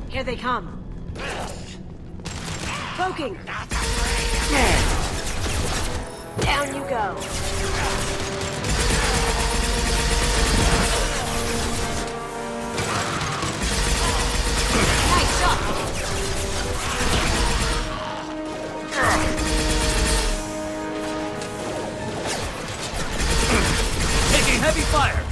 Here they come. Cloaking. Down you go. Nice shot. Taking heavy fire.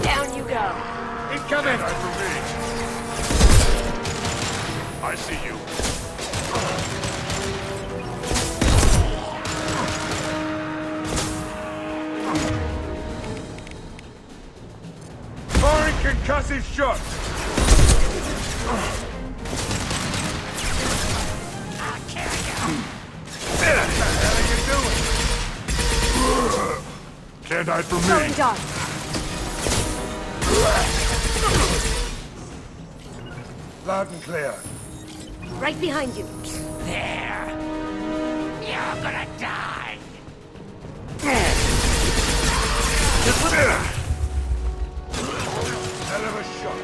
Down you go. He's coming! Time for me. I see you. Foreign concussive shot! I'll kill you. What the hell are you doing? Can't hide from Going me. dark. Loud and clear. Right behind you. There. You're gonna die. Hell of a shot.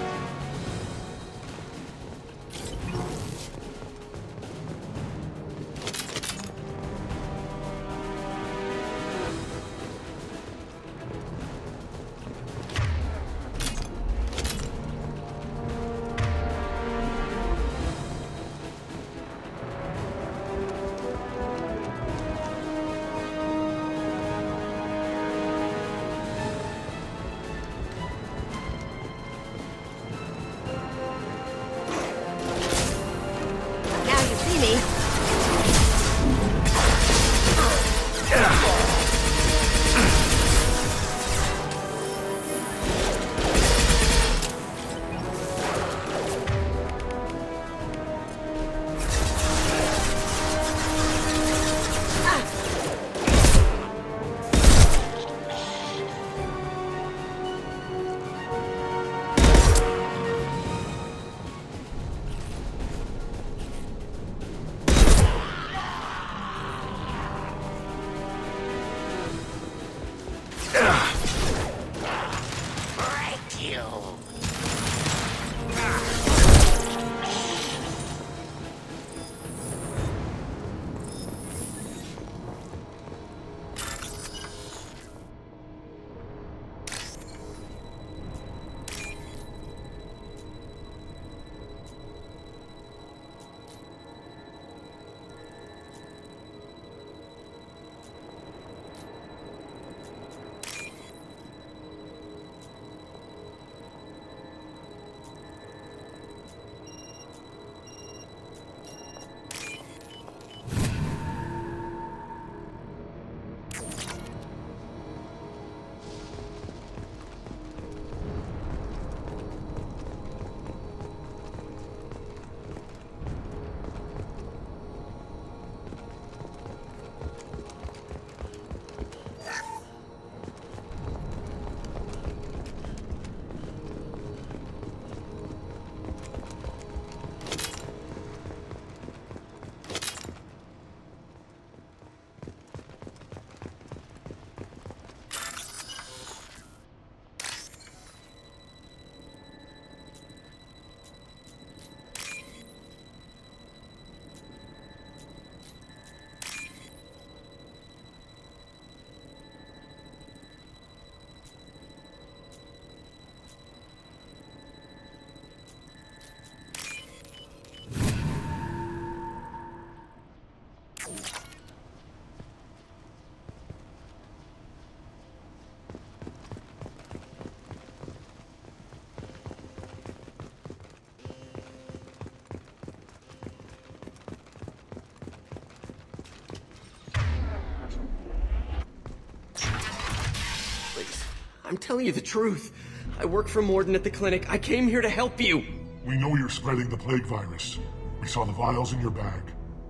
I'm telling you the truth. I work for Morden at the clinic. I came here to help you. We know you're spreading the plague virus. We saw the vials in your bag.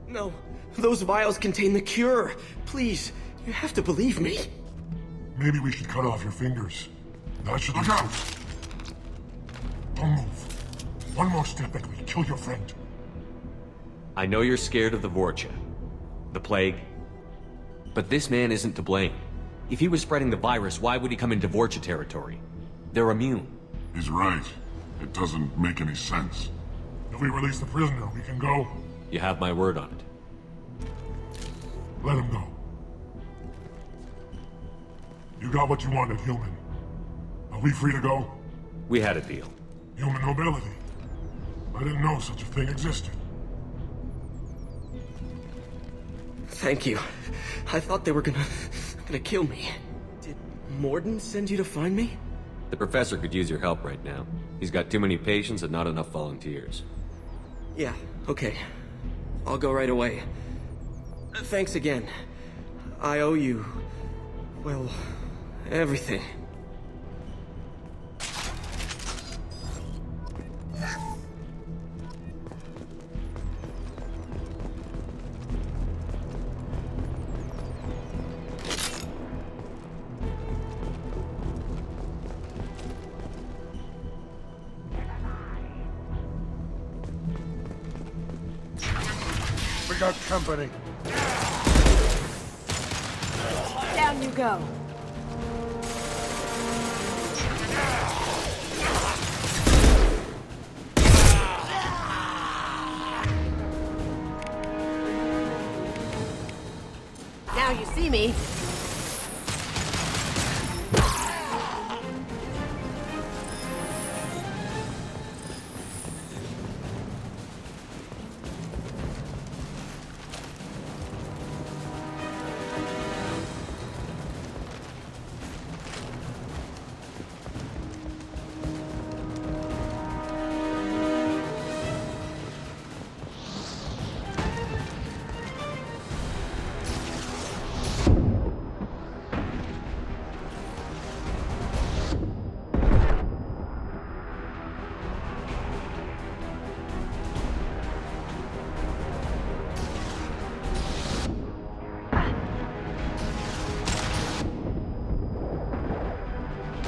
No, those vials contain the cure. Please, you have to believe me. Maybe we should cut off your fingers. That should look out! Don't move. One more step and we kill your friend. I know you're scared of the Vorcha, the plague, but this man isn't to blame. If he was spreading the virus, why would he come into Vorcha territory? They're immune. He's right. It doesn't make any sense. If we release the prisoner, we can go. You have my word on it. Let him go. You got what you wanted, human. Are we free to go? We had a deal. Human nobility. I didn't know such a thing existed. Thank you. I thought they were gonna kill me. Did Morden send you to find me? The professor could use your help right now. He's got too many patients and not enough volunteers. Yeah, okay. I'll go right away. Thanks again. I owe you, well, everything. We got company. Down you go. Now you see me.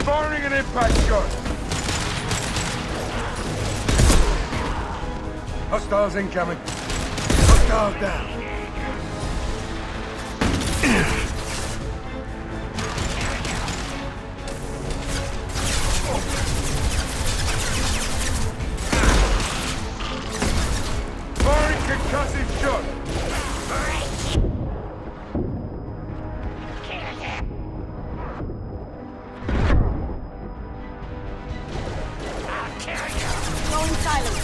Firing an impact shot! Hostiles incoming. Hostiles down. Firing concussive shot! Going silent.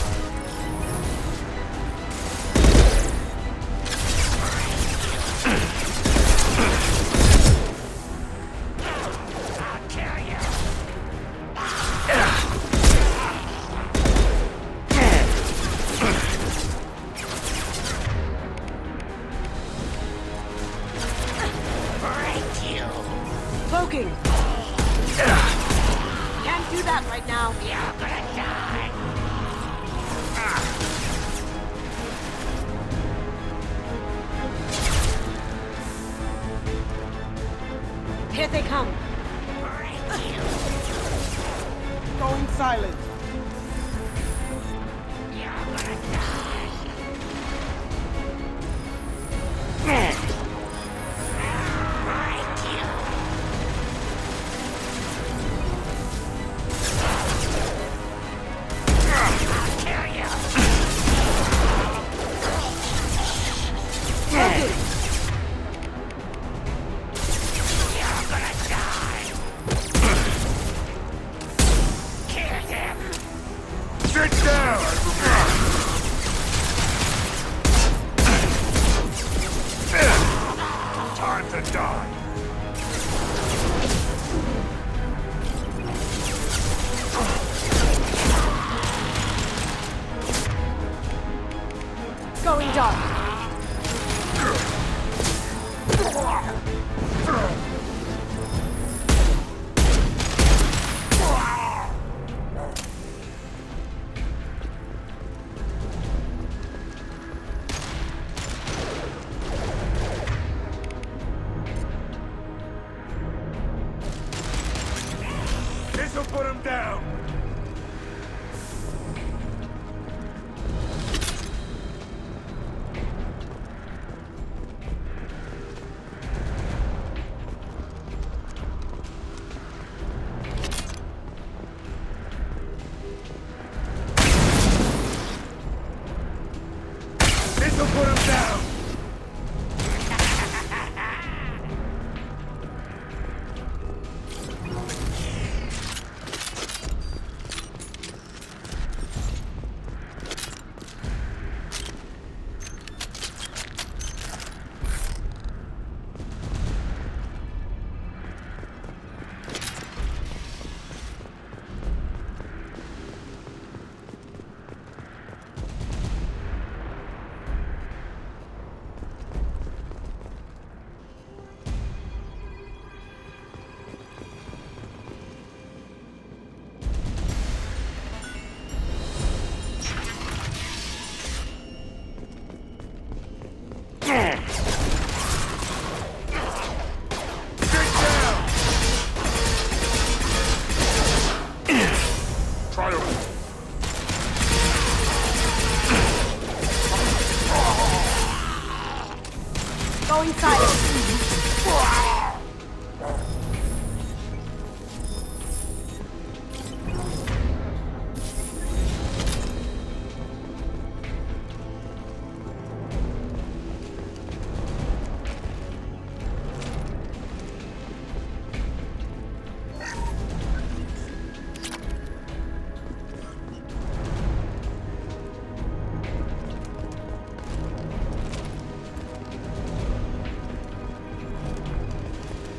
Poking. Can't do that right now. You're gonna die! Here they come. Going silent. You're gonna die! Sit down! put him down! This'll put him down! Going silent.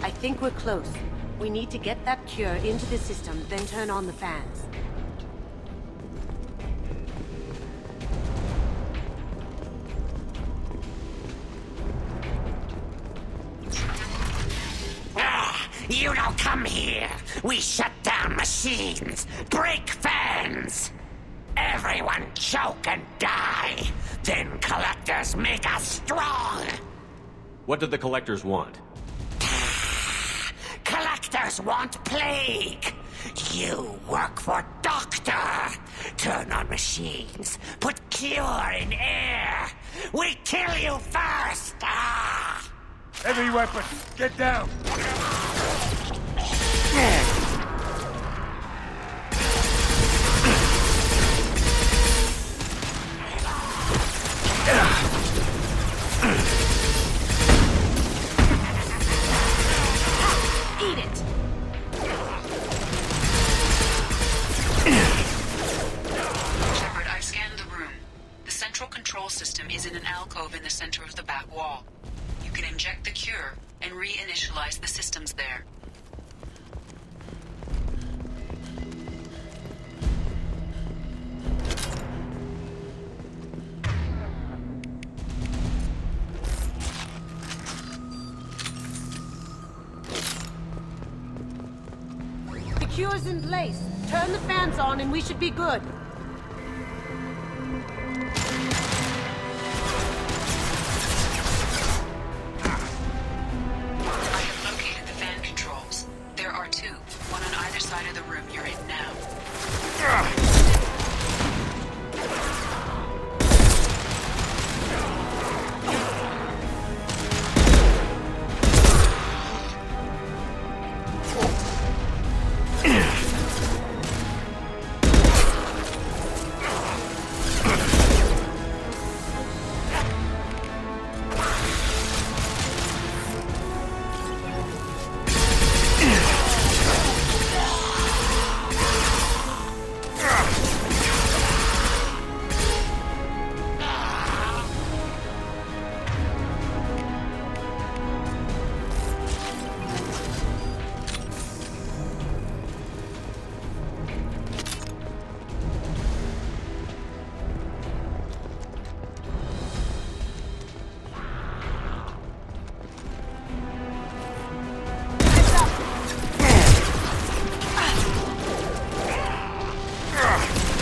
I think we're close. We need to get that cure into the system, then turn on the fans. You don't come here. We shut down machines, break fans. Everyone choke and die. Then collectors make us strong. What did the collectors want? Collectors want plague. You work for Doctor. Turn on machines. Put cure in air. We kill you first. Heavy weapon, get down! Eat it! Shepard, I've scanned the room. The central control system is in an alcove in the center of the back wall. You can inject the cure and reinitialize the systems there. The cure's in place. Turn the fans on and we should be good. I have located the fan controls. There are two, one on either side of the room you're in now.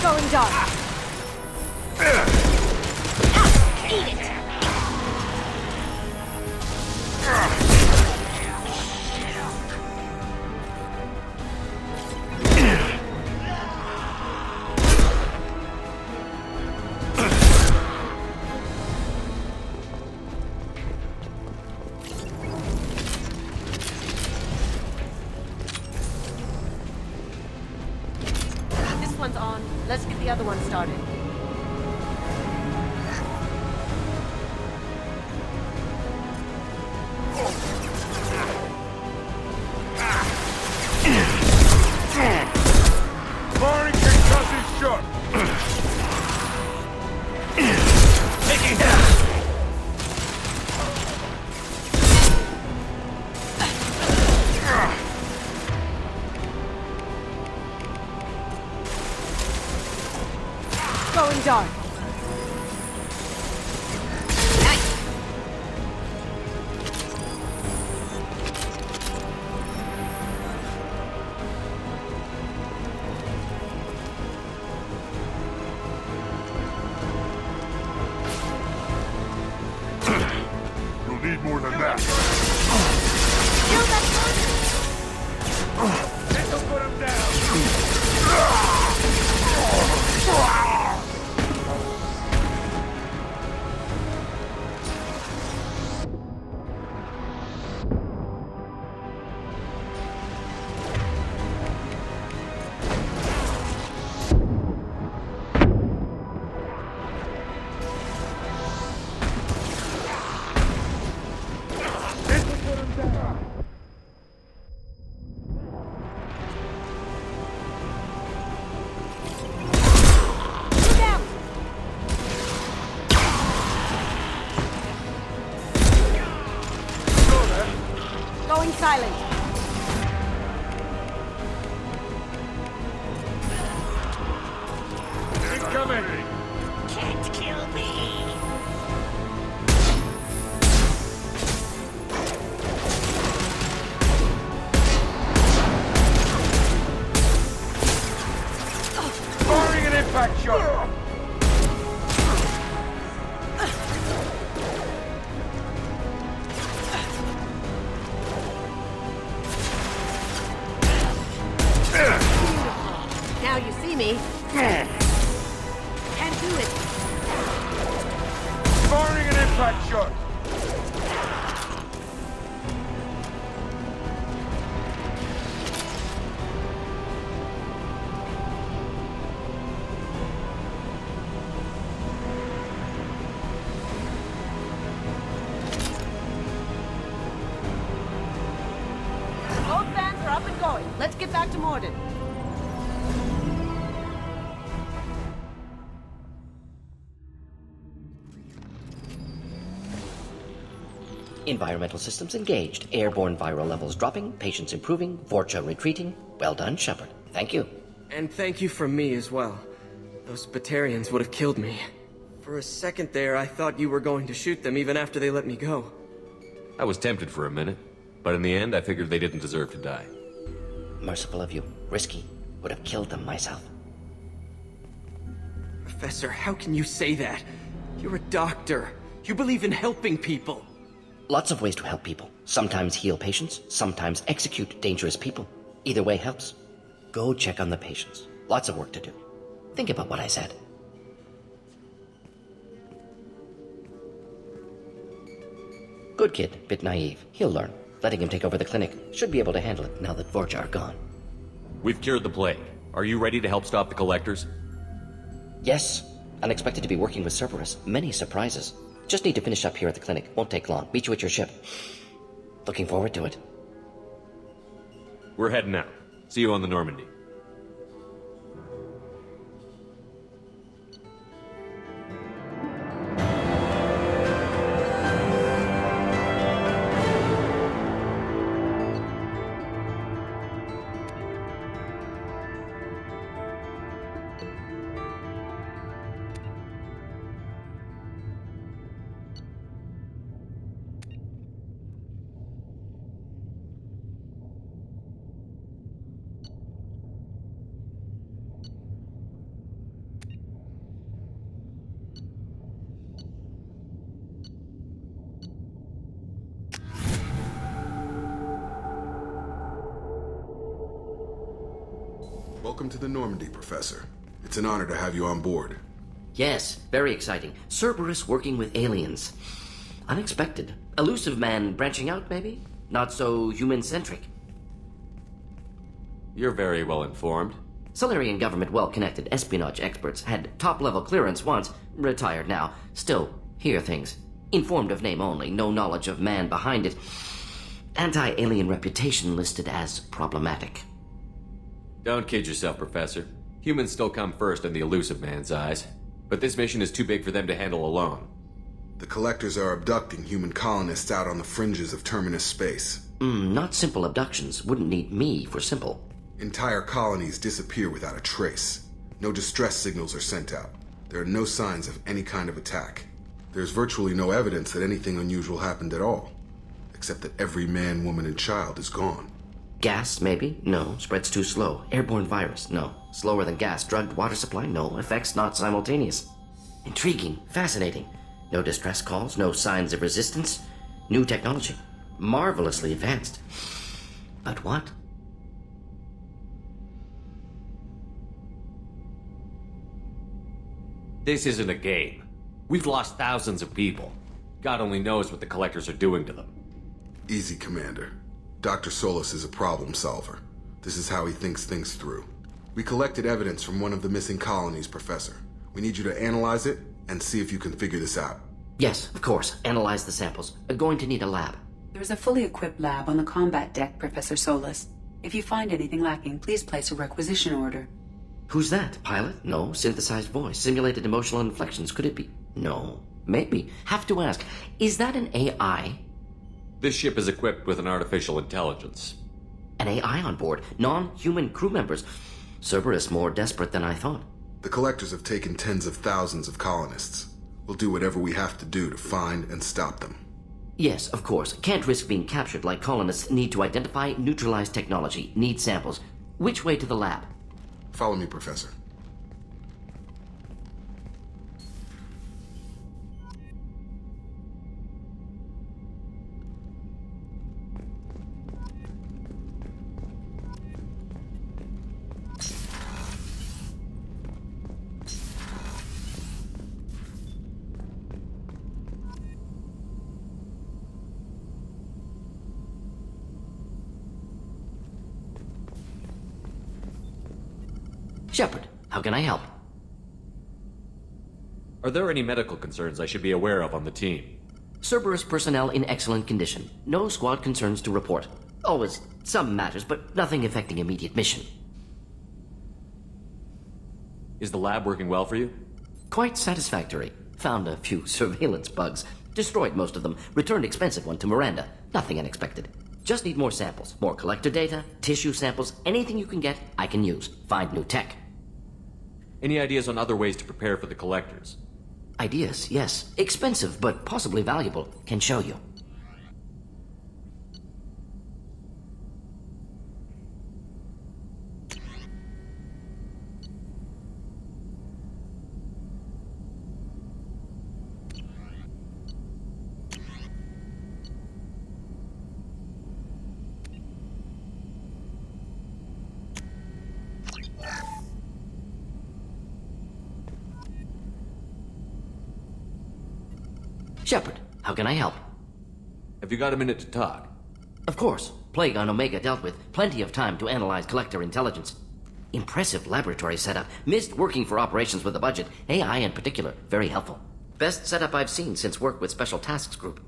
Going dark. Eat it! Let's get the other one started. Firing concussive shot. Taking down. Going dark. You'll need more than that. This'll put him down. This'll put him down. Look out! Go there. Going silent. Incoming. Can't kill me. Firing an impact shot. Now you see me. Can't do it. Firing an impact shot. Both vans are up and going. Let's get back to Morden. Environmental systems engaged. Airborne viral levels dropping. Patients improving. Vorcha retreating. Well done, Shepard. Thank you. And thank you from me as well. Those Batarians would have killed me. For a second there, I thought you were going to shoot them even after they let me go. I was tempted for a minute, but in the end, I figured they didn't deserve to die. Merciful of you. Risky. Would have killed them myself. Professor, how can you say that? You're a doctor. You believe in helping people. Lots of ways to help people. Sometimes heal patients, sometimes execute dangerous people. Either way helps. Go check on the patients. Lots of work to do. Think about what I said. Good kid, bit naive. He'll learn. Letting him take over the clinic. Should be able to handle it now that Vorcha are gone. We've cured the plague. Are you ready to help stop the collectors? Yes. Unexpected to be working with Cerberus. Many surprises. Just need to finish up here at the clinic. Won't take long. Meet you at your ship. Looking forward to it. We're heading out. See you on the Normandy. Welcome to the Normandy, Professor. It's an honor to have you on board. Yes, very exciting. Cerberus working with aliens. Unexpected. Elusive man branching out, maybe? Not so human-centric. You're very well informed. Solarian government well-connected espionage experts had top-level clearance once, retired now, still hear things. Informed of name only, no knowledge of man behind it. Anti-alien reputation listed as problematic. Don't kid yourself, Professor. Humans still come first in the elusive man's eyes. But this mission is too big for them to handle alone. The Collectors are abducting human colonists out on the fringes of Terminus space. Not simple abductions. Wouldn't need me for simple. Entire colonies disappear without a trace. No distress signals are sent out. There are no signs of any kind of attack. There's virtually no evidence that anything unusual happened at all. Except that every man, woman, and child is gone. Gas, maybe? No. Spreads too slow. Airborne virus? No. Slower than gas. Drugged water supply? No. Effects not simultaneous. Intriguing. Fascinating. No distress calls. No signs of resistance. New technology. Marvelously advanced. But what? This isn't a game. We've lost thousands of people. God only knows what the Collectors are doing to them. Easy, Commander. Dr. Solis is a problem solver. This is how he thinks things through. We collected evidence from one of the missing colonies, Professor. We need you to analyze it and see if you can figure this out. Yes, of course. Analyze the samples. Going to need a lab. There's a fully equipped lab on the combat deck, Professor Solis. If you find anything lacking, please place a requisition order. Who's that? Pilot? No. Synthesized voice. Simulated emotional inflections. Could it be? No. Maybe. Have to ask. Is that an AI? This ship is equipped with an artificial intelligence. An AI on board? Non-human crew members? Cerberus more desperate than I thought. The Collectors have taken tens of thousands of colonists. We'll do whatever we have to do to find and stop them. Yes, of course. Can't risk being captured like colonists. Need to identify, neutralize technology. Need samples. Which way to the lab? Follow me, Professor. Shepard, how can I help? Are there any medical concerns I should be aware of on the team? Cerberus personnel in excellent condition. No squad concerns to report. Always some matters, but nothing affecting immediate mission. Is the lab working well for you? Quite satisfactory. Found a few surveillance bugs. Destroyed most of them. Returned expensive one to Miranda. Nothing unexpected. Just need more samples. More collector data, tissue samples, anything you can get, I can use. Find new tech. Any ideas on other ways to prepare for the Collectors? Ideas, yes. Expensive, but possibly valuable. Can show you. Shepard, how can I help? Have you got a minute to talk? Of course. Plague on Omega dealt with. Plenty of time to analyze collector intelligence. Impressive laboratory setup. Missed working for operations with a budget. AI in particular. Very helpful. Best setup I've seen since work with Special Tasks Group.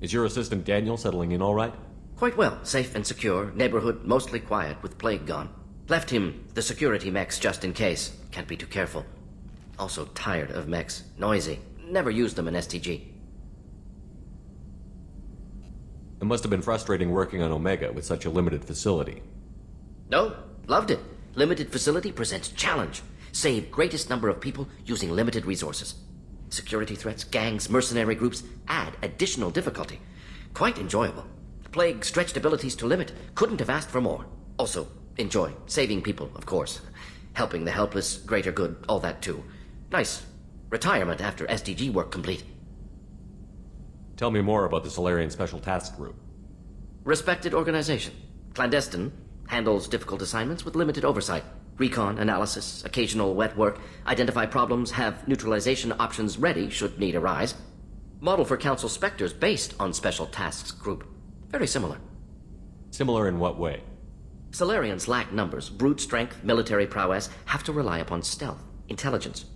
Is your assistant Daniel settling in all right? Quite well. Safe and secure. Neighborhood mostly quiet with Plague gone. Left him the security mechs just in case. Can't be too careful. Also tired of mechs. Noisy. Never used them in STG. It must have been frustrating working on Omega with such a limited facility. No, loved it. Limited facility presents challenge. Save greatest number of people using limited resources. Security threats, gangs, mercenary groups add additional difficulty. Quite enjoyable. Plague stretched abilities to limit. Couldn't have asked for more. Also, enjoy. Saving people, of course. Helping the helpless, greater good, all that too. Nice. Retirement after SDG work complete. Tell me more about the Solarian Special Task Group. Respected organization. Clandestine. Handles difficult assignments with limited oversight. Recon, analysis, occasional wet work. Identify problems, have neutralization options ready should need arise. Model for Council Spectres based on Special Tasks Group. Very similar. Similar in what way? Solarians lack numbers, brute strength, military prowess, have to rely upon stealth, intelligence.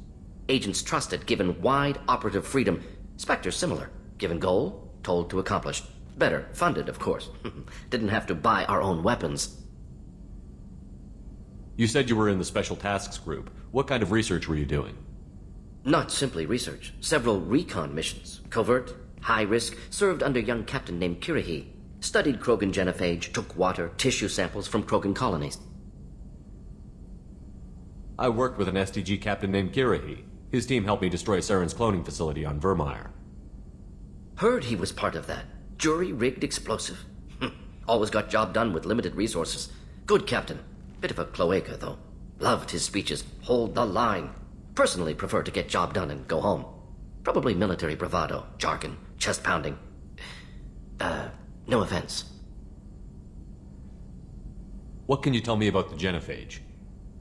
Agents trusted, given wide operative freedom. Spectres similar. Given goal, told to accomplish. Better, funded, of course. Didn't have to buy our own weapons. You said you were in the Special Tasks Group. What kind of research were you doing? Not simply research. Several recon missions. Covert, high risk, served under a young captain named Kirihi. Studied Krogan genophage, took water, tissue samples from Krogan colonies. I worked with an STG captain named Kirihi. His team helped me destroy Saren's cloning facility on Vermeer. Heard he was part of that. Jury-rigged explosive. Always got job done with limited resources. Good captain. Bit of a cloaca, though. Loved his speeches. Hold the line. Personally prefer to get job done and go home. Probably military bravado, jargon, chest pounding. No offense. What can you tell me about the genophage?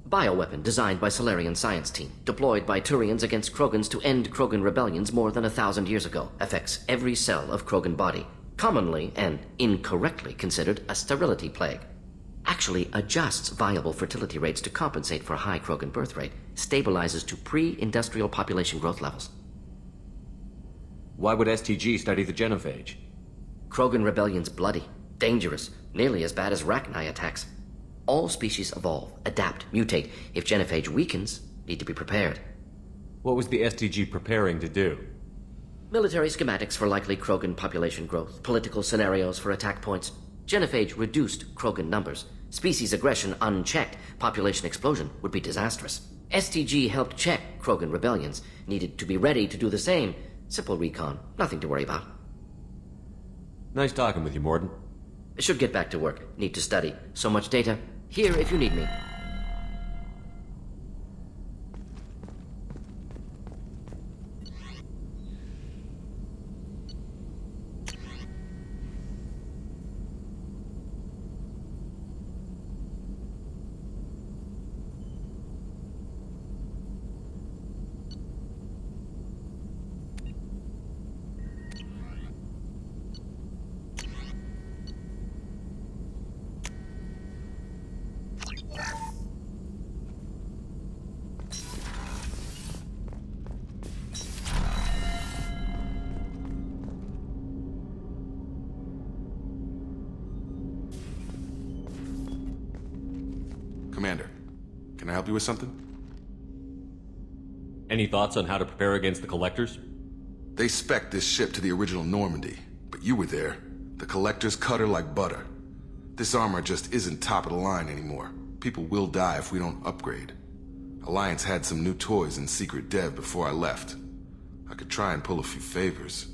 Bioweapon designed by Solarian science team, deployed by Turians against Krogans to end Krogan rebellions more than 1,000 years ago. Affects every cell of Krogan body. Commonly and incorrectly considered a sterility plague. Actually adjusts viable fertility rates to compensate for high Krogan birth rate. Stabilizes to pre-industrial population growth levels. Why would STG study the genophage? Krogan rebellion's bloody, dangerous, nearly as bad as Rachni attacks. All species evolve, adapt, mutate. If genophage weakens, need to be prepared. What was the STG preparing to do? Military schematics for likely Krogan population growth, political scenarios for attack points. Genophage reduced Krogan numbers. Species aggression unchecked, population explosion would be disastrous. STG helped check Krogan rebellions, needed to be ready to do the same. Simple recon, nothing to worry about. Nice talking with you, Morden. Should get back to work, need to study. So much data. Here if you need me. Commander, can I help you with something? Any thoughts on how to prepare against the Collectors? They spec'd this ship to the original Normandy, but you were there. The Collectors cut her like butter. This armor just isn't top of the line anymore. People will die if we don't upgrade. Alliance had some new toys in secret dev before I left. I could try and pull a few favors.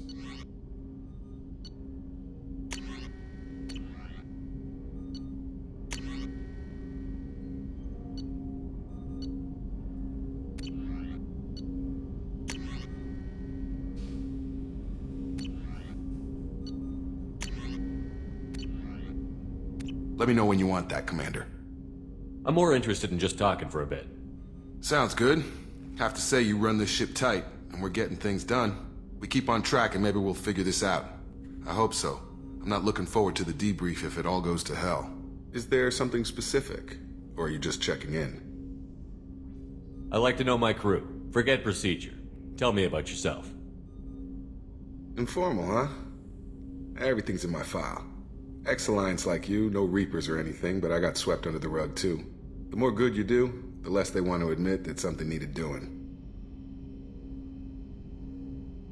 Let me know when you want that, Commander. I'm more interested in just talking for a bit. Sounds good. Have to say you run this ship tight, and we're getting things done. We keep on track and maybe we'll figure this out. I hope so. I'm not looking forward to the debrief if it all goes to hell. Is there something specific? Or are you just checking in? I like to know my crew. Forget procedure. Tell me about yourself. Informal, huh? Everything's in my file. Ex-Alliance like you, no Reapers or anything, but I got swept under the rug too. The more good you do, the less they want to admit that something needed doing.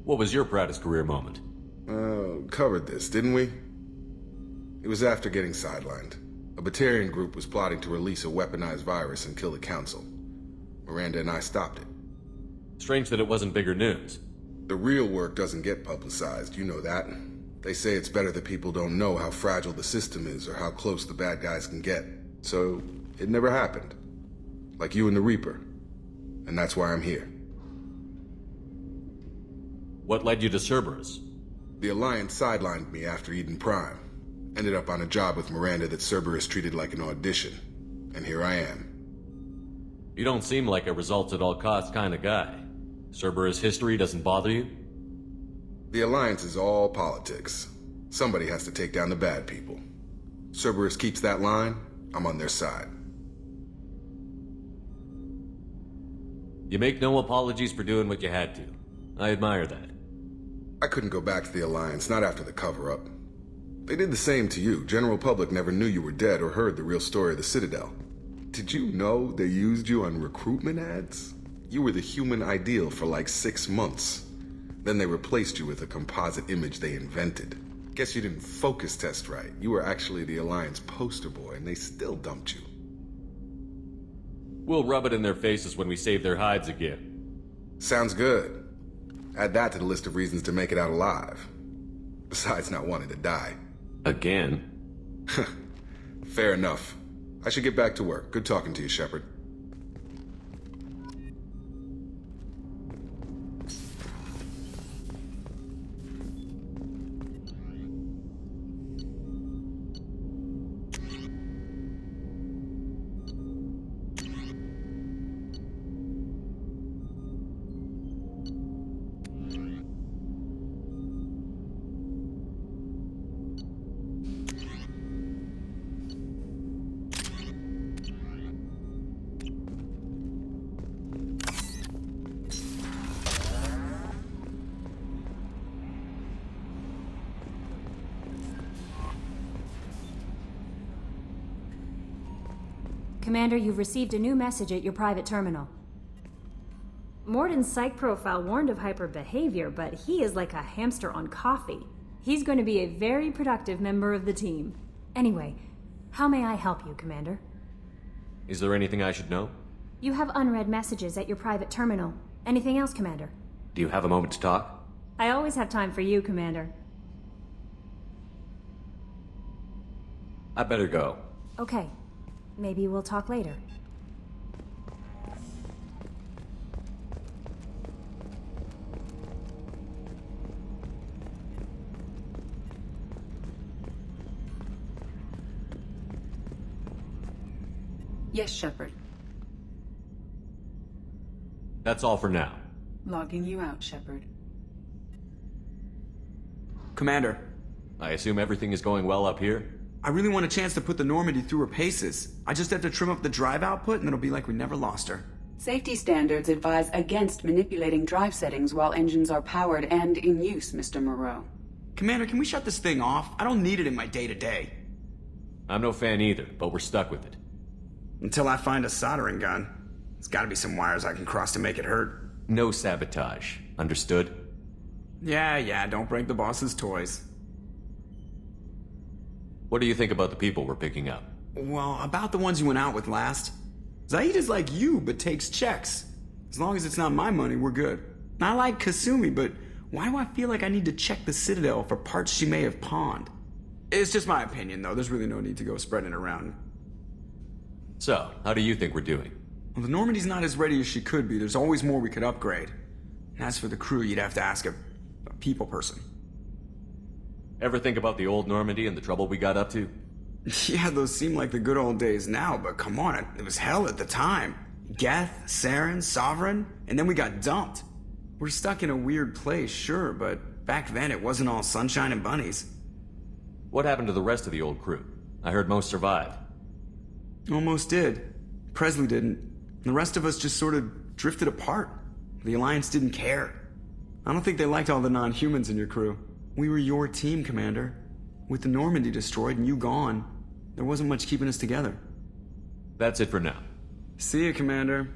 What was your proudest career moment? Covered this, didn't we? It was after getting sidelined. A Batarian group was plotting to release a weaponized virus and kill the Council. Miranda and I stopped it. Strange that it wasn't bigger news. The real work doesn't get publicized, you know that. They say it's better that people don't know how fragile the system is or how close the bad guys can get. So, it never happened. Like you and the Reaper. And that's why I'm here. What led you to Cerberus? The Alliance sidelined me after Eden Prime. Ended up on a job with Miranda that Cerberus treated like an audition. And here I am. You don't seem like a results-at-all-costs kind of guy. Cerberus history doesn't bother you? The Alliance is all politics. Somebody has to take down the bad people. Cerberus keeps that line, I'm on their side. You make no apologies for doing what you had to. I admire that. I couldn't go back to the Alliance, not after the cover-up. They did the same to you. General public never knew you were dead or heard the real story of the Citadel. Did you know they used you on recruitment ads? You were the human ideal for like 6 months. Then they replaced you with a composite image they invented. Guess you didn't focus test right. You were actually the Alliance poster boy, and they still dumped you. We'll rub it in their faces when we save their hides again. Sounds good. Add that to the list of reasons to make it out alive. Besides not wanting to die. Again? Fair enough. I should get back to work. Good talking to you, Shepard. Commander, you've received a new message at your private terminal. Morden's psych profile warned of hyper behavior, but he is like a hamster on coffee. He's going to be a very productive member of the team. Anyway, how may I help you, Commander? Is there anything I should know? You have unread messages at your private terminal. Anything else, Commander? Do you have a moment to talk? I always have time for you, Commander. I better go. Okay. Maybe we'll talk later. Yes, Shepard. That's all for now. Logging you out, Shepard. Commander, I assume everything is going well up here? I really want a chance to put the Normandy through her paces. I just have to trim up the drive output and it'll be like we never lost her. Safety standards advise against manipulating drive settings while engines are powered and in use, Mr. Moreau. Commander, can we shut this thing off? I don't need it in my day-to-day. I'm no fan either, but we're stuck with it. Until I find a soldering gun. There's gotta be some wires I can cross to make it hurt. No sabotage. Understood? Yeah, don't break the boss's toys. What do you think about the people we're picking up? Well, about the ones you went out with last. Zaid is like you, but takes checks. As long as it's not my money, we're good. I like Kasumi, but why do I feel like I need to check the Citadel for parts she may have pawned? It's just my opinion, though. There's really no need to go spreading it around. So, how do you think we're doing? Well, the Normandy's not as ready as she could be. There's always more we could upgrade. And as for the crew, you'd have to ask a people person. Ever think about the old Normandy and the trouble we got up to? Yeah, those seem like the good old days now, but come on, it was hell at the time. Geth, Saren, Sovereign, and then we got dumped. We're stuck in a weird place, sure, but back then it wasn't all sunshine and bunnies. What happened to the rest of the old crew? I heard most survived. Almost did. Presley didn't. The rest of us just sort of drifted apart. The Alliance didn't care. I don't think they liked all the non-humans in your crew. We were your team, Commander. With the Normandy destroyed and you gone, there wasn't much keeping us together. That's it for now. See you, Commander.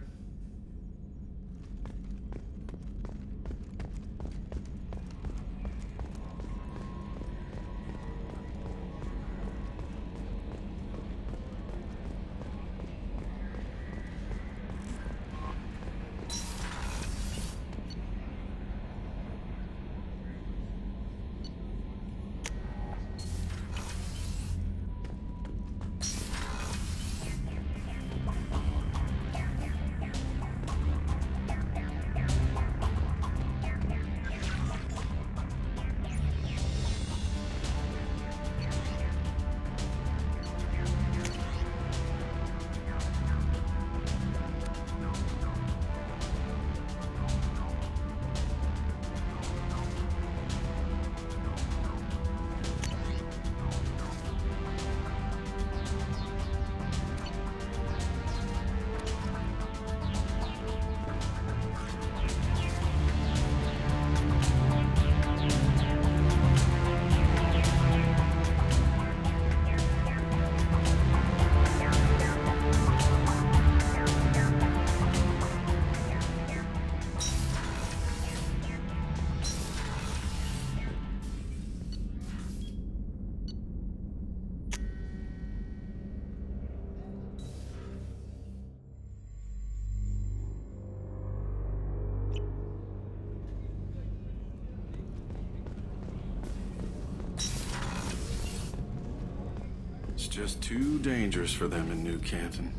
just too dangerous for them in New Canton.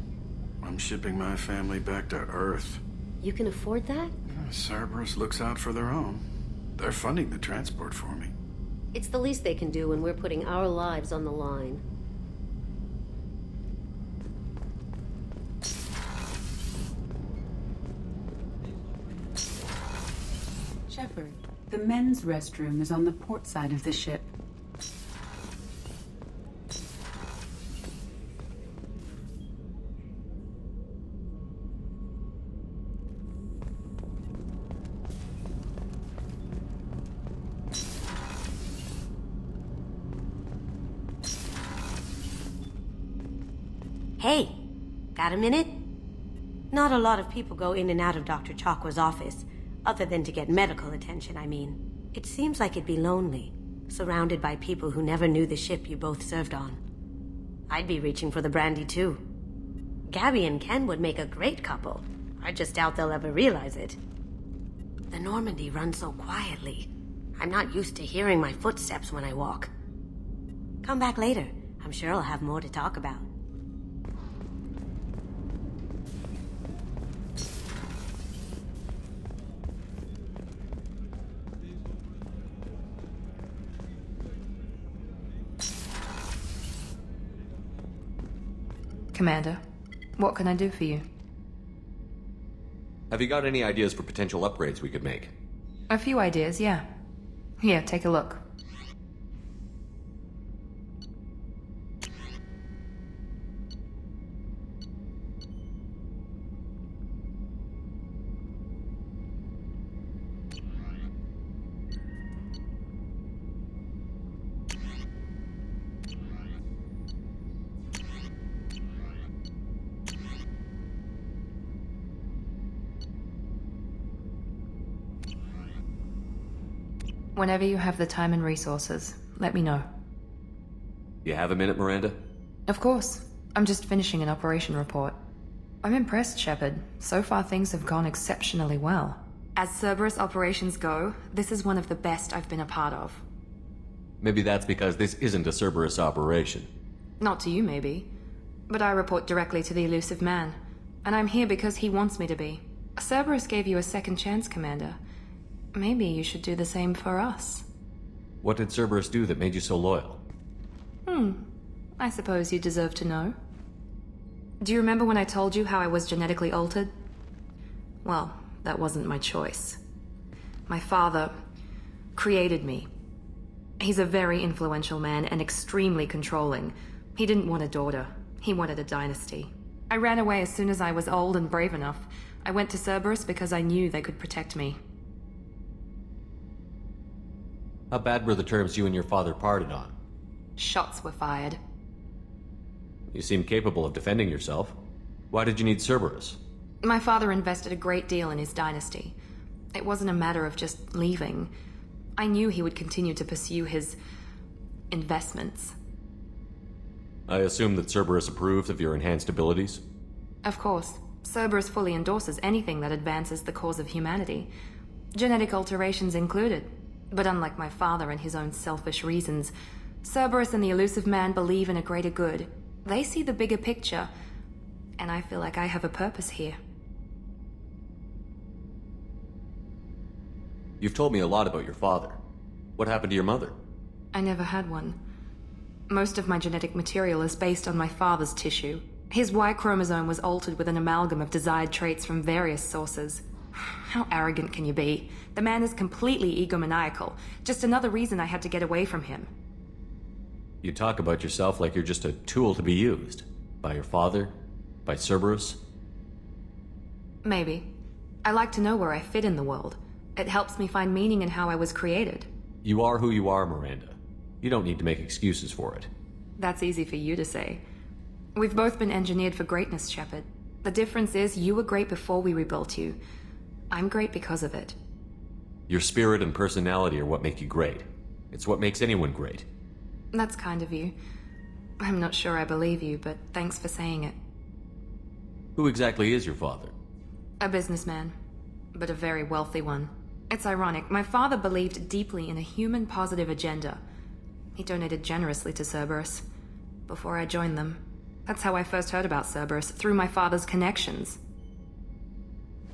I'm shipping my family back to Earth. You can afford that? Cerberus looks out for their own. They're funding the transport for me. It's the least they can do when we're putting our lives on the line. Shepard, the men's restroom is on the port side of the ship. Hey, got a minute? Not a lot of people go in and out of Dr. Chakwa's office, other than to get medical attention, I mean. It seems like it'd be lonely, surrounded by people who never knew the ship you both served on. I'd be reaching for the brandy too. Gabby and Ken would make a great couple. I just doubt they'll ever realize it. The Normandy runs so quietly. I'm not used to hearing my footsteps when I walk. Come back later. I'm sure I'll have more to talk about. Commander, what can I do for you? Have you got any ideas for potential upgrades we could make? A few ideas, yeah. Here, take a look. Whenever you have the time and resources, let me know. You have a minute, Miranda? Of course. I'm just finishing an operation report. I'm impressed, Shepard. So far things have gone exceptionally well. As Cerberus operations go, this is one of the best I've been a part of. Maybe that's because this isn't a Cerberus operation. Not to you, maybe. But I report directly to the elusive man. And I'm here because he wants me to be. Cerberus gave you a second chance, Commander. Maybe you should do the same for us. What did Cerberus do that made you so loyal? I suppose you deserve to know. Do you remember when I told you how I was genetically altered? Well, that wasn't my choice. My father created me. He's a very influential man and extremely controlling. He didn't want a daughter. He wanted a dynasty. I ran away as soon as I was old and brave enough. I went to Cerberus because I knew they could protect me. How bad were the terms you and your father parted on? Shots were fired. You seem capable of defending yourself. Why did you need Cerberus? My father invested a great deal in his dynasty. It wasn't a matter of just leaving. I knew he would continue to pursue his investments. I assume that Cerberus approved of your enhanced abilities? Of course. Cerberus fully endorses anything that advances the cause of humanity. Genetic alterations included. But unlike my father and his own selfish reasons, Cerberus and the elusive man believe in a greater good. They see the bigger picture, and I feel like I have a purpose here. You've told me a lot about your father. What happened to your mother? I never had one. Most of my genetic material is based on my father's tissue. His Y chromosome was altered with an amalgam of desired traits from various sources. How arrogant can you be? The man is completely egomaniacal. Just another reason I had to get away from him. You talk about yourself like you're just a tool to be used. By your father? By Cerberus? Maybe. I like to know where I fit in the world. It helps me find meaning in how I was created. You are who you are, Miranda. You don't need to make excuses for it. That's easy for you to say. We've both been engineered for greatness, Shepard. The difference is you were great before we rebuilt you. I'm great because of it. Your spirit and personality are what make you great. It's what makes anyone great. That's kind of you. I'm not sure I believe you, but thanks for saying it. Who exactly is your father? A businessman, but a very wealthy one. It's ironic. My father believed deeply in a human positive agenda. He donated generously to Cerberus. before I joined them. That's how I first heard about Cerberus, through my father's connections.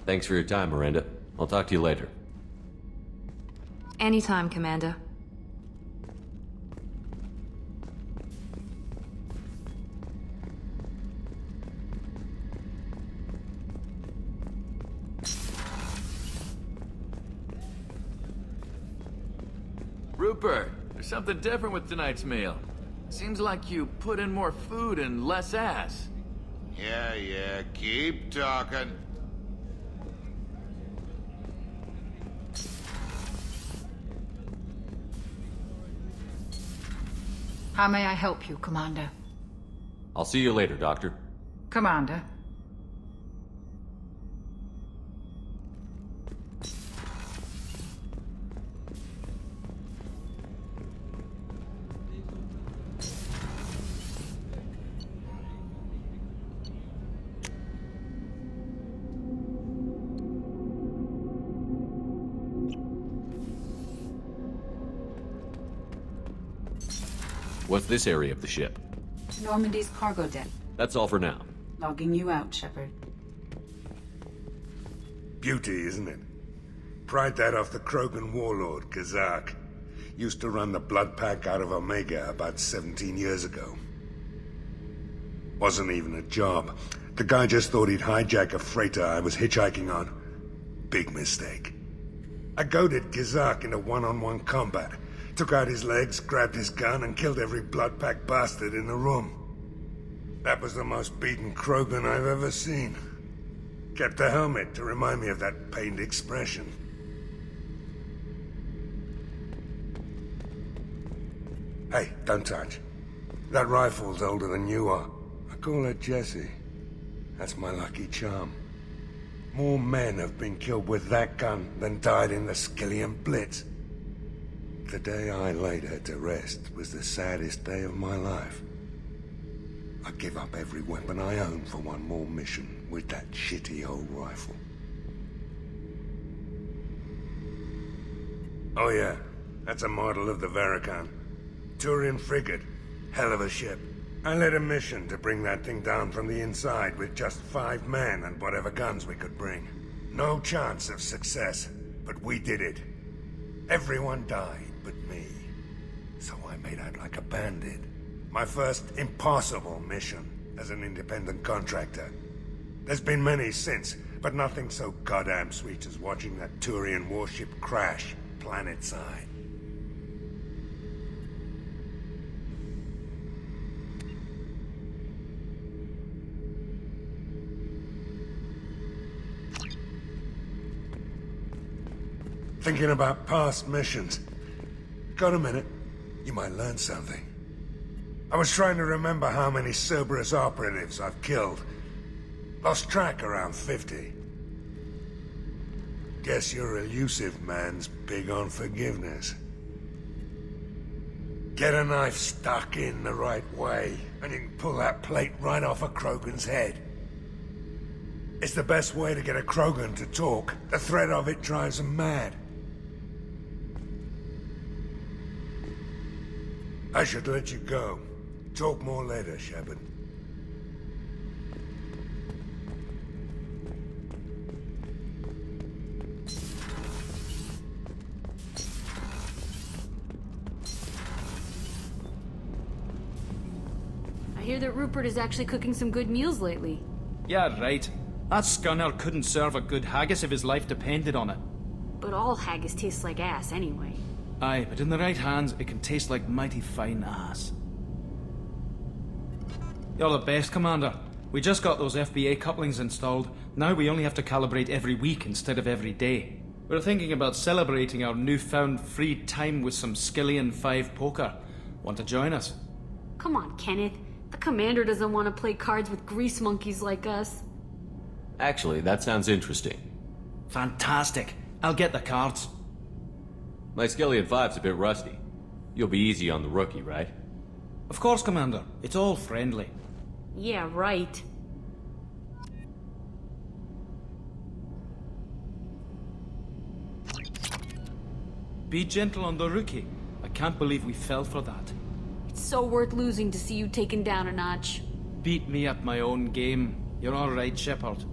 Thanks for your time, Miranda. I'll talk to you later. Anytime, Commander. Rupert, there's something different with tonight's meal. Seems like you put in more food and less ass. Yeah, keep talking. How may I help you, Commander? I'll see you later, Doctor. Commander. What's this area of the ship? Normandy's cargo deck. That's all for now. Logging you out, Shepard. Beauty, isn't it? Pried that off the Krogan warlord, Kazak. Used to run the blood pack out of Omega about 17 years ago. Wasn't even a job. The guy just thought he'd hijack a freighter I was hitchhiking on. Big mistake. I goaded Kazak into one-on-one combat. Took out his legs, grabbed his gun, and killed every blood pack bastard in the room. That was the most beaten Krogan I've ever seen. Kept a helmet to remind me of that pained expression. Hey, don't touch. That rifle's older than you are. I call her Jessie. That's my lucky charm. More men have been killed with that gun than died in the Skillian Blitz. The day I laid her to rest was the saddest day of my life. I give up every weapon I own for one more mission with that shitty old rifle. Oh yeah, that's a model of the Veracon. Turian frigate. Hell of a ship. I led a mission to bring that thing down from the inside with just 5 men and whatever guns we could bring. No chance of success, but we did it. Everyone died but me. So I made out like a bandit. My first impossible mission as an independent contractor. There's been many since, but nothing so goddamn sweet as watching that Turian warship crash planetside. Thinking about past missions. Got a minute? You might learn something. I was trying to remember how many Cerberus operatives I've killed. Lost track around 50. Guess your elusive man's big on forgiveness. Get a knife stuck in the right way, and you can pull that plate right off a Krogan's head. It's the best way to get a Krogan to talk. The threat of it drives them mad. I should let you go. Talk more later, Shepard. I hear that Rupert is actually cooking some good meals lately. Yeah, right. That scunner couldn't serve a good haggis if his life depended on it. But all haggis tastes like ass anyway. Aye, but in the right hands, it can taste like mighty fine ass. You're the best, Commander. We just got those FBA couplings installed. Now we only have to calibrate every week instead of every day. We're thinking about celebrating our newfound free time with some Skillian 5 poker. Want to join us? Come on, Kenneth. The commander doesn't want to play cards with grease monkeys like us. Actually, that sounds interesting. Fantastic. I'll get the cards. My Skillian 5's a bit rusty. You'll be easy on the rookie, right? Of course, Commander. It's all friendly. Yeah, right. Be gentle on the rookie. I can't believe we fell for that. It's so worth losing to see you taken down a notch. Beat me at my own game. You're all right, Shepard.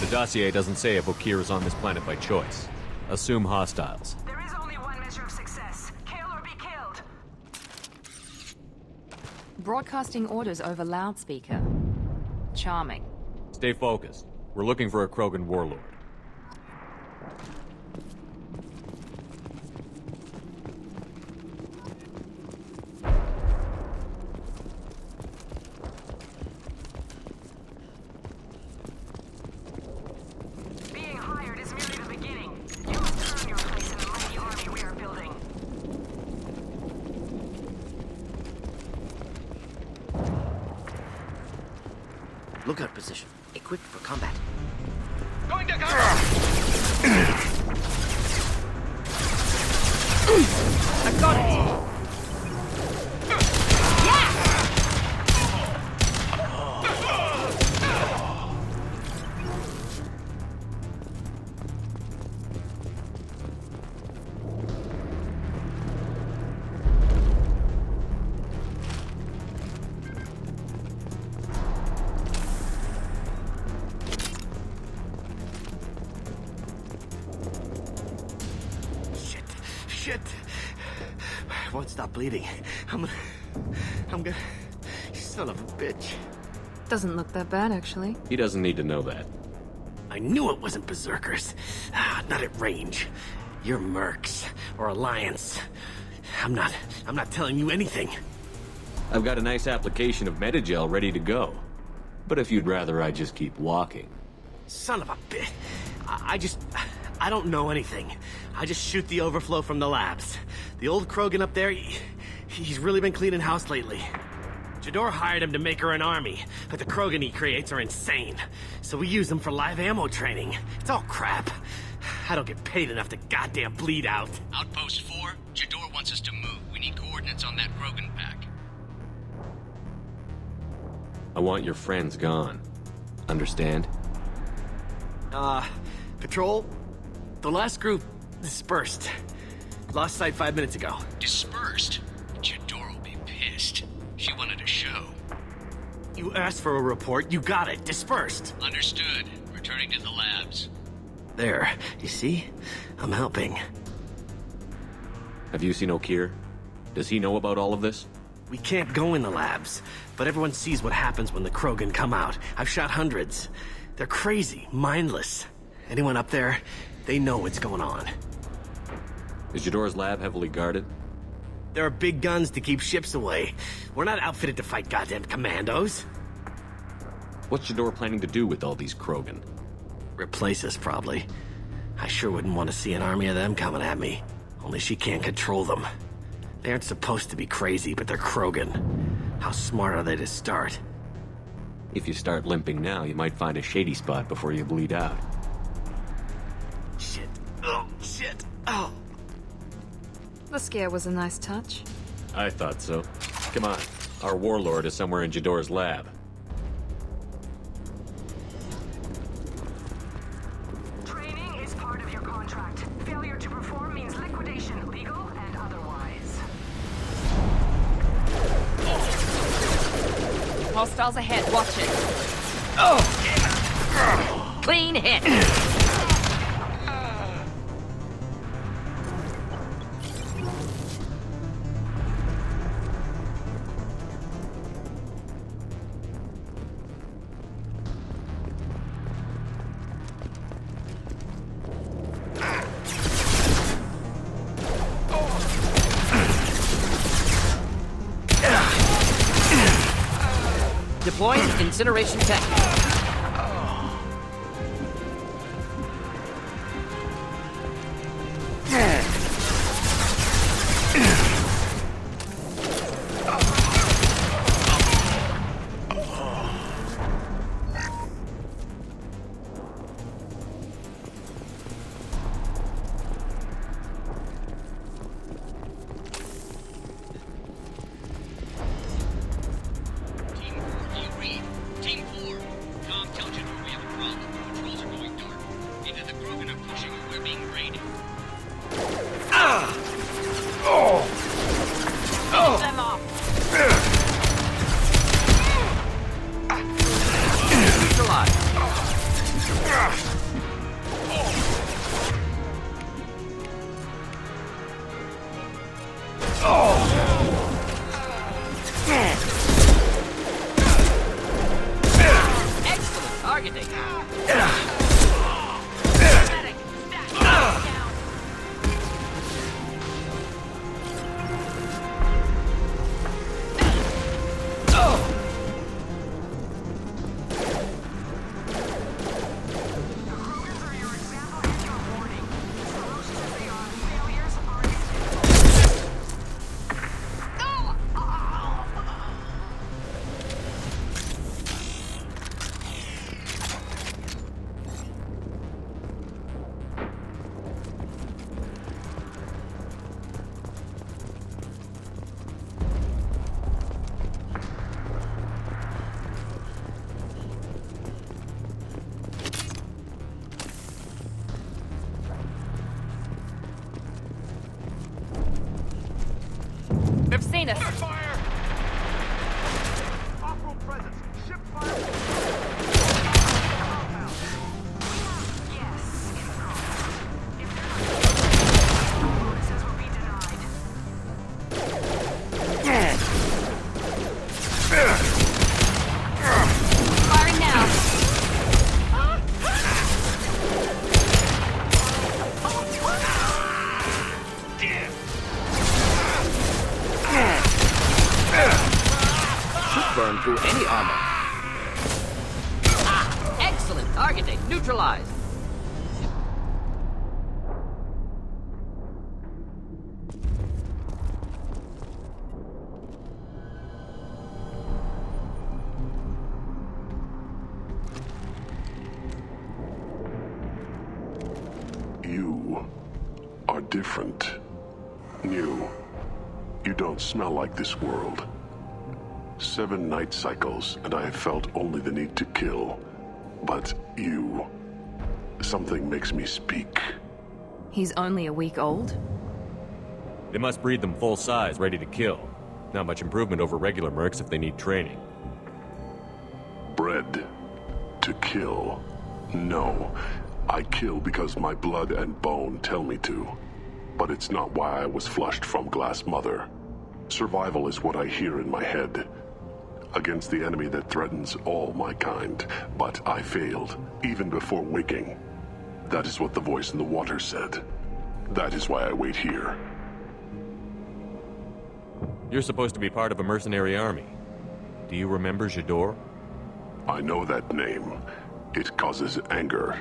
The dossier doesn't say if Okir is on this planet by choice. Assume hostiles. There is only one measure of success. Kill or be killed. Broadcasting orders over loudspeaker. Charming. Stay focused. We're looking for a Krogan warlord. Being hired is merely the beginning. You must earn your place in the mighty army we are building. Lookout position. Equipped for combat. Going to go! I got it! Shit! I won't stop bleeding. I'm gonna... You son of a bitch. Doesn't look that bad, actually. He doesn't need to know that. I knew it wasn't berserkers. Not at range. You're mercs, or Alliance. I'm not telling you anything. I've got a nice application of Metagel ready to go. But if you'd rather I just keep walking. Son of a bitch. I don't know anything. I just shoot the overflow from the labs. The old Krogan up there, he's really been cleaning house lately. Jador hired him to make her an army, but the Krogan he creates are insane. So we use them for live ammo training. It's all crap. I don't get paid enough to goddamn bleed out. Outpost 4, Jador wants us to move. We need coordinates on that Krogan pack. I want your friends gone. Understand? Patrol? The last group dispersed. Lost sight 5 minutes ago. Dispersed? Jador will be pissed. She wanted a show. You asked for a report, you got it. Dispersed. Understood. Returning to the labs. There. You see? I'm helping. Have you seen Okir? Does he know about all of this? We can't go in the labs, but everyone sees what happens when the Krogan come out. I've shot hundreds. They're crazy, mindless. Anyone up there, they know what's going on. Is Jador's lab heavily guarded? There are big guns to keep ships away. We're not outfitted to fight goddamn commandos. What's Jador planning to do with all these Krogan? Replace us, probably. I sure wouldn't want to see an army of them coming at me. Only she can't control them. They aren't supposed to be crazy, but they're Krogan. How smart are they to start? If you start limping now, you might find a shady spot before you bleed out. Shit. Oh, shit. Oh. The scare was a nice touch. I thought so. Come on. Our warlord is somewhere in Jador's lab. Training is part of your contract. Failure to perform means liquidation, legal and otherwise. Hostiles ahead, watch it. Oh! Clean hit. Deploying incineration tech. Excellent targeting. They've seen us. Fire! Off-road presence. Ship fire. Yes, in progress. If they're not, bonuses will be denied. Firing now. Should burn through any armor. Ah, excellent targeting. Neutralized. You are different. New. You don't smell like this world. 7 night cycles, and I have felt only the need to kill. But you... something makes me speak. He's only a week old? They must breed them full size, ready to kill. Not much improvement over regular mercs if they need training. Bred to kill. No. I kill because my blood and bone tell me to. But it's not why I was flushed from Glass Mother. Survival is what I hear in my head. Against the enemy that threatens all my kind. But I failed, even before waking. That is what the voice in the water said. That is why I wait here. You're supposed to be part of a mercenary army. Do you remember Jador? I know that name. It causes anger,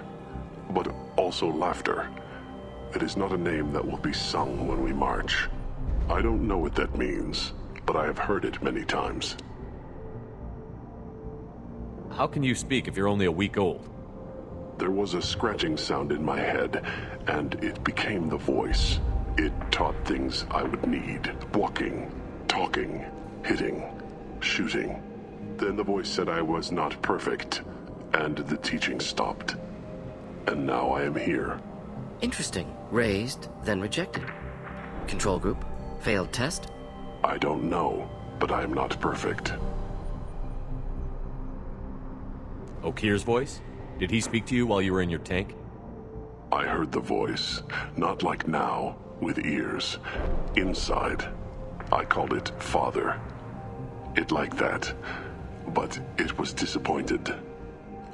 but also laughter. It is not a name that will be sung when we march. I don't know what that means, but I have heard it many times. How can you speak if you're only a week old? There was a scratching sound in my head, and it became the voice. It taught things I would need. Walking, talking, hitting, shooting. Then the voice said I was not perfect, and the teaching stopped. And now I am here. Interesting. Raised, then rejected. Control group? Failed test? I don't know, but I am not perfect. Okir's voice? Did he speak to you while you were in your tank? I heard the voice, not like now, with ears. Inside. I called it Father. It like that, but it was disappointed.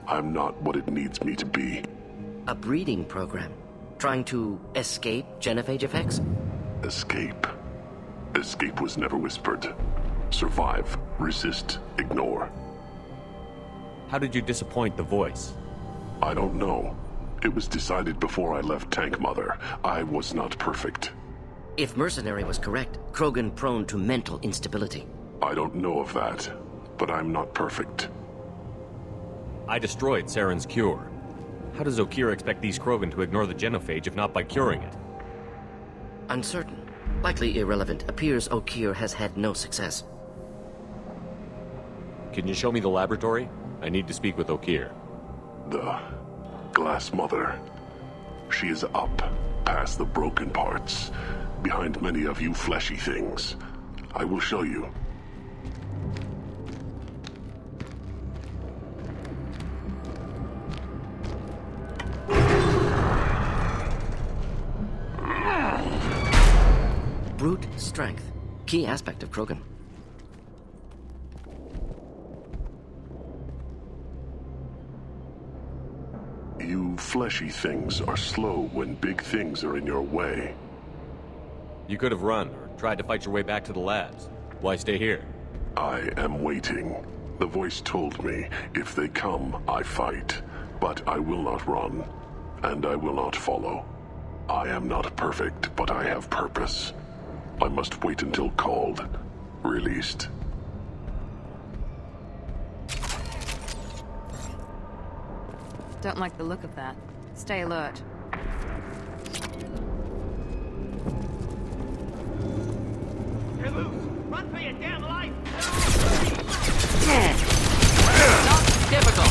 I'm not what it needs me to be. A breeding program? Trying to escape genophage effects? Escape. Escape was never whispered. Survive, resist, ignore. How did you disappoint the voice? I don't know. It was decided before I left Tank Mother. I was not perfect. If Mercenary was correct, Krogan prone to mental instability. I don't know of that, but I'm not perfect. I destroyed Saren's cure. How does Okir expect these Krogan to ignore the genophage if not by curing it? Uncertain. Likely irrelevant. Appears Okir has had no success. Can you show me the laboratory? I need to speak with Okir. The Glass Mother. She is up, past the broken parts, behind many of you fleshy things. I will show you. Brute strength. Key aspect of Krogan. You fleshy things are slow when big things are in your way. You could have run, or tried to fight your way back to the labs. Why stay here? I am waiting. The voice told me, if they come, I fight. But I will not run, and I will not follow. I am not perfect, but I have purpose. I must wait until called, released. Don't like the look of that. Stay alert. You're loose! Run for your damn life! Not difficult.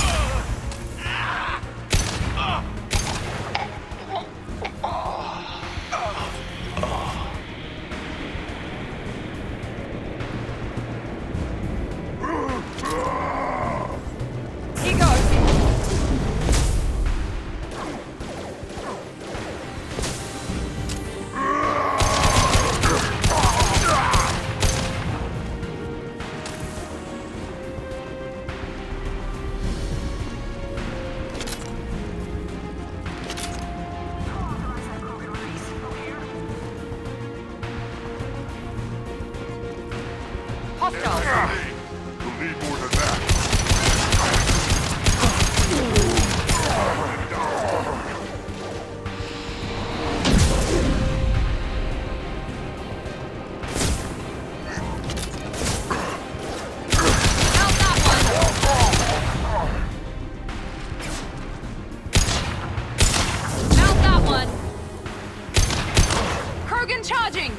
He goes. Hostiles. You'll need more than that. Mount that one. Krogan charging.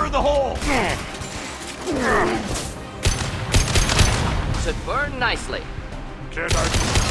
Fire in the hole! Should burn nicely. Can I